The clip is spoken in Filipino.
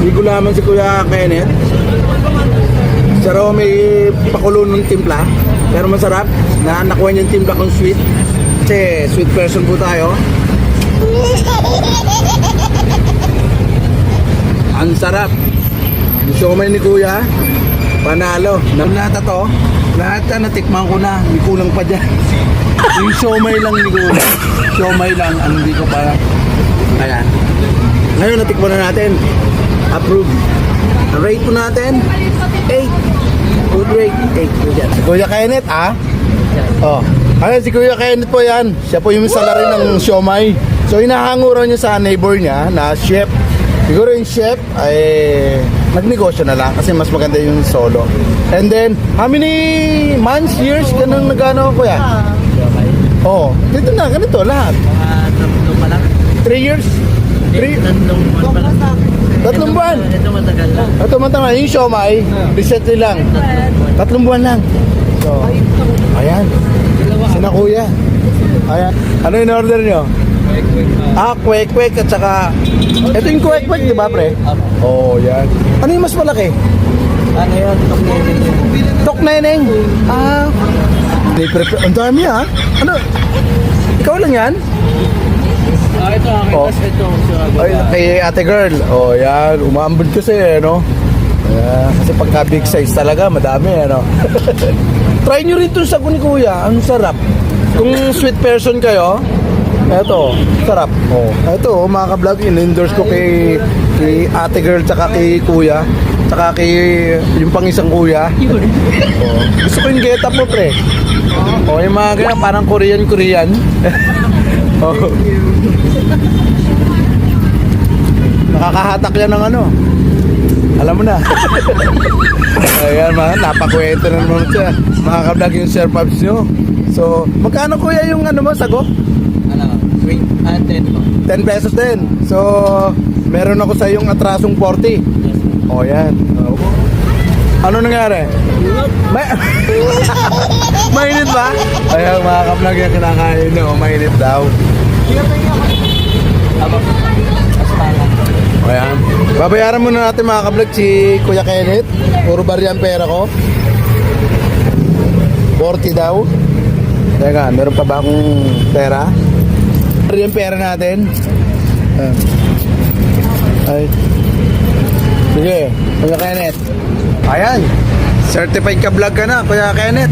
Hindi gulaman si Kuya Kenneth. Siya raw may pakulo ng timpla. Pero masarap na nakuha niya yung timpla kong sweet. Kasi sweet person po tayo. Ang sarap. Yung siomay ni Kuya, panalo. Lahat na to, lahat na natikman ko na. May kulang pa dyan. Yung siomay lang ni Kuya. Siomay lang ang hindi ko pa. Ayan. Ngayon natikman na natin. Approved. Ang rate po natin 8. Food rate 8 po dyan. Si Kuya Kenneth Oh. Ayun, si Kuya Kenneth po yan. Siya po yung salary ng siomay. So hinahango raw niya sa neighbor niya na chef. Siguro yung chef ay nagnegosyo na lang kasi mas maganda yung solo. And then, how many months, years ka nang nag-ano, Kuya? Oh, dito na, ganito lahat. 3 years? 3 buwan. Ito matagal lang. Ito matagal. Yung siomay, recently lang. 3 buwan lang. So, ayan. Sina Kuya. Ayan. Ano yung order nyo? Kwek-kwek at saka ito yung kwek-kwek, di ba, pre? Oh, yan. Ano yung mas malaki? Ano yun? Tokneneng. Ang dami Ano? Ikaw lang yan? Ito akin. Oh. Tapos ito. Ay, kay ate girl. Oh, yan. Umaambod kasi, no? Ayan. Kasi pagka big size talaga, madami, no? Try nyo rin itong sago ni Kuya. Ang sarap. Kung sweet person kayo, eto, sarap. Oh, eto, mga ka-vlog, in-endorse ko kay ate girl, tsaka kay Kuya, tsaka kay yung pang-isang Kuya. Oh, gusto ko yung get up mo, pre. Oh, yung mga ganyan, parang Korean. Oh. Nakakahatak yan ng ano. Alam mo na. Ayan, napakwento na naman siya. Mga ka-vlog yung Sir Pabs nyo. So, magkano Kuya yung ano mo, sago? 10 pesos din. So, meron ako sa yung atrasong 40. O, yan. Ano nangyari? Mainit ba? Ayan, mga ka-vlog yung kinakain nyo. Mainit daw. Ayan. Babayaran muna natin mga ka-vlog si Kuya Kenneth. Puro barya ang pera ko. 40 daw. Teka, meron pa ba akong pera? Yung pera natin. Ay. Sige, Kuya Kenneth. Ayan. Certified ka vlog ka na, Kuya Kenneth.